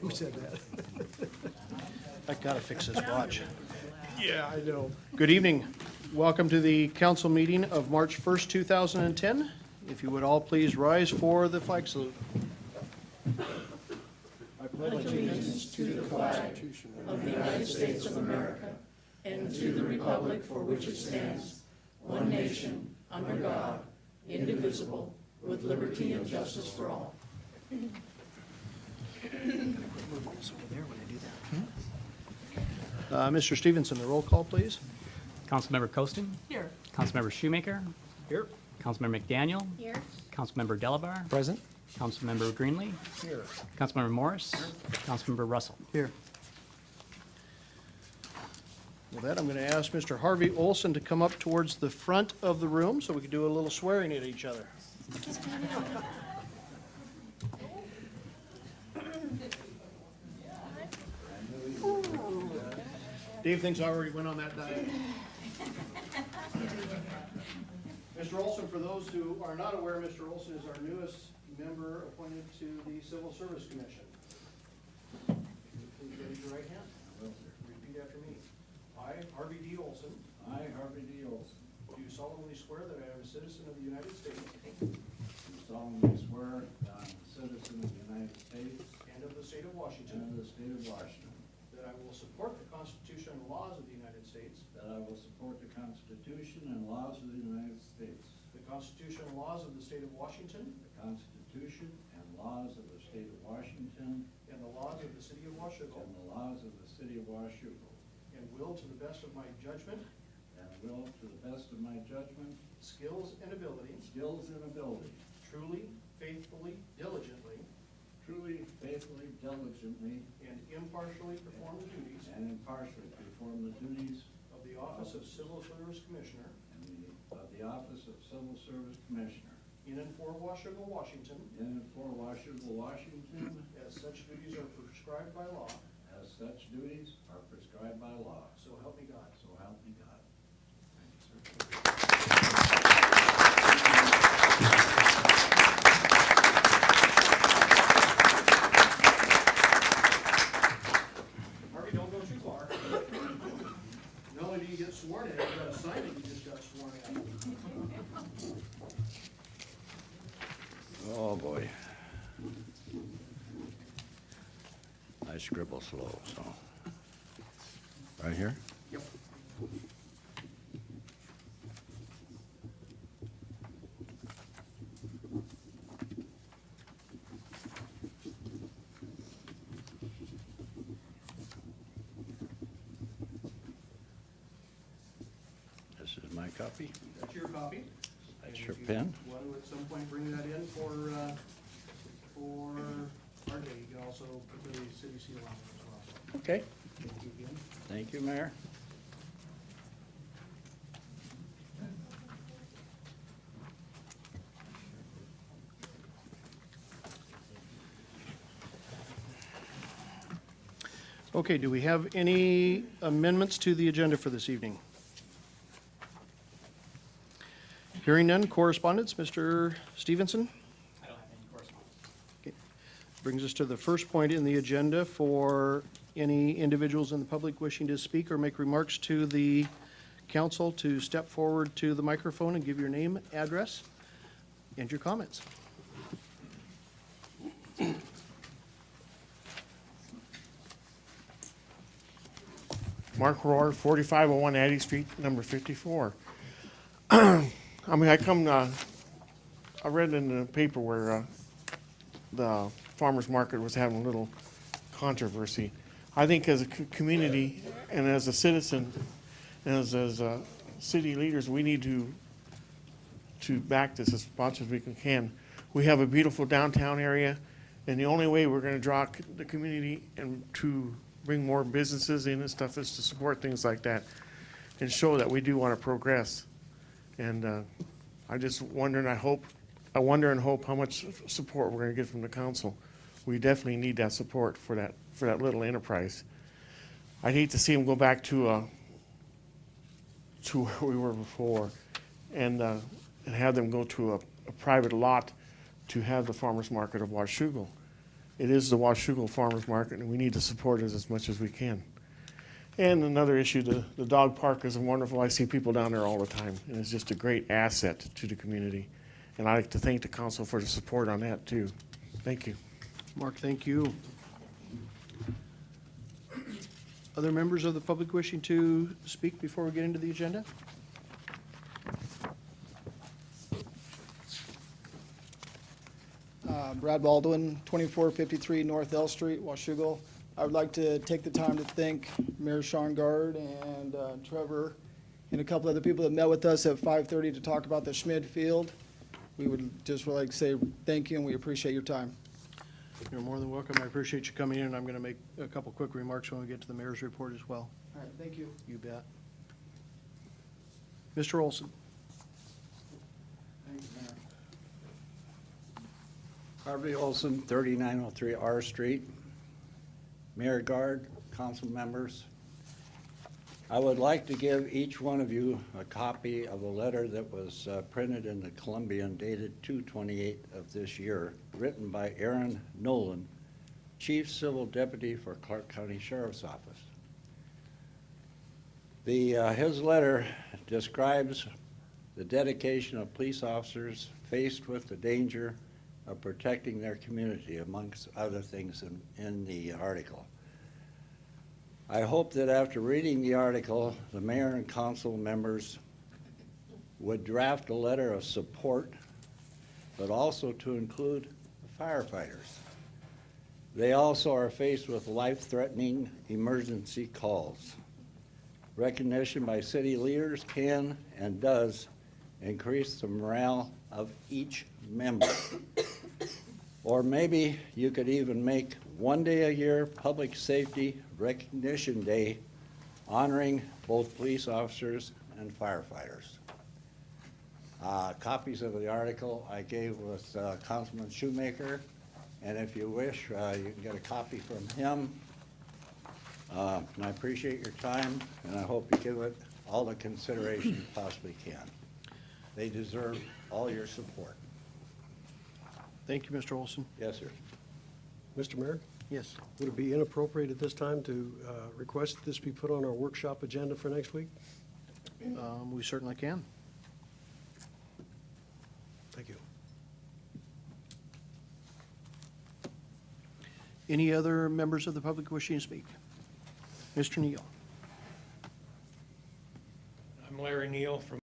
Who said that? I gotta fix this watch. Yeah, I know. Good evening. Welcome to the council meeting of March 1st, 2010. If you would all please rise for the flag salute. Mr. Stevenson, the roll call, please. Councilmember Coaston. Here. Councilmember Shoemaker. Here. Councilmember McDaniel. Here. Councilmember Delabar. Present. Councilmember Greenlee. Here. Councilmember Morris. Councilmember Russell. Here. With that, I'm going to ask Mr. Harvey Olson to come up towards the front of the room so we can do a little swearing at each other. Dave thinks I already went on that diet. Mr. Olson, for those who are not aware, Mr. Olson is our newest member appointed to the Civil Service Commission. Please raise your right hand. Repeat after me. I, Harvey D. Olson, I, Harvey D. Olson, do solemnly swear that I am a citizen of the United States do solemnly swear that I am a citizen of the United States and of the state of Washington, and of the state of Washington, that I will support the Constitution and laws of the United States, that I will support the Constitution and laws of the United States, the Constitution and laws of the state of Washington, the Constitution and laws of the state of Washington, and the laws of the city of Washougal, and the laws of the city of Washougal, and will, to the best of my judgment, and will, to the best of my judgment, skills, and ability, skills, and ability, truly, faithfully, diligently, truly, faithfully, diligently, and impartially perform the duties and impartially perform the duties of the office of Civil Service Commissioner of the office of Civil Service Commissioner in and for Washougal, Washington, in and for Washougal, Washington, as such duties are prescribed by law, as such duties are prescribed by law. so help me God. So help me God. Thank you, sir. Harvey, don't go too far. Not only do you get sworn in, you gotta sign it, you just got sworn in. Oh, boy. I scribble slow, so. Right here? Yep. This is my copy. That's your copy. That's And your if you pen. Want to at some point bring that in for our day, you can also put the city seal on it as well. Okay. Thank you again. Thank you, Mayor. Okay, do we have any amendments to the agenda for this evening? Hearing none, correspondence, Mr. Stevenson? I don't have any correspondence. Okay. Brings us to the first point in the agenda for any individuals in the public wishing to speak or make remarks to the council to step forward to the microphone and give your name, address, and your comments. Mark Rohr, 4501 Addy Street, number 54. I read in the paper where the farmer's market was having a little controversy. I think as a community and as a citizen, and as city leaders, we need to back this as much as we can. We have a beautiful downtown area, and the only way we're going to draw the community and to bring more businesses in and stuff is to support things like that and show that we do want to progress. And I just wonder and I wonder and hope how much support we're going to get from the council. We definitely need that support for that little enterprise. I'd hate to see them go back to where we were before and have them go to a private lot to have the farmer's market of Washougal. it is the Washougal Farmers Market, and we need to support it as much as we can. And another issue, the dog park is wonderful. I see people down there all the time, and it's just a great asset to the community. And I'd like to thank the council for the support on that, too. Thank you. Mark, thank you. Other members of the public wishing to speak before we get into the agenda? Brad Baldwin, 2453 North L Street, Washougal. I would like to take the time to thank Mayor Sean Gard and Trevor and a couple other people that met with us at 5:30 to talk about the Schmid Field. We would just like to say thank you and we appreciate your time. You're more than welcome. I appreciate you coming in, and I'm going to make a couple quick remarks when we get to the mayor's report as well. All right, thank you. You bet. Mr. Olson? Thank you, Mayor. Harvey Olson, 3903 R Street. Mayor Guard, council members. I would like to give each one of you a copy of a letter that was printed in the Columbian dated 2/28 of this year, written by Aaron Nolan, Chief Civil Deputy for Clark County Sheriff's Office. His letter describes the dedication of police officers faced with the danger of protecting their community, amongst other things in the article. I hope that after reading the article, the mayor and council members would draft a letter of support, but also to include the firefighters. They also are faced with life-threatening emergency calls. Recognition by city leaders can and does increase the morale of each member. Or maybe you could even make one day a year Public Safety Recognition Day, honoring both police officers and firefighters. Copies of the article I gave with Councilman Shoemaker, and if you wish, you can get a copy from him. And I appreciate your time, and I hope you give it all the consideration you possibly can. They deserve all your support. Thank you, Mr. Olson. Yes, sir. Mr. Mayor, Yes. would it be inappropriate at this time to request that this be put on our workshop agenda for next week? We certainly can. Thank you. Any other members of the public wishing to speak? Mr. Neal? I'm Larry Neal from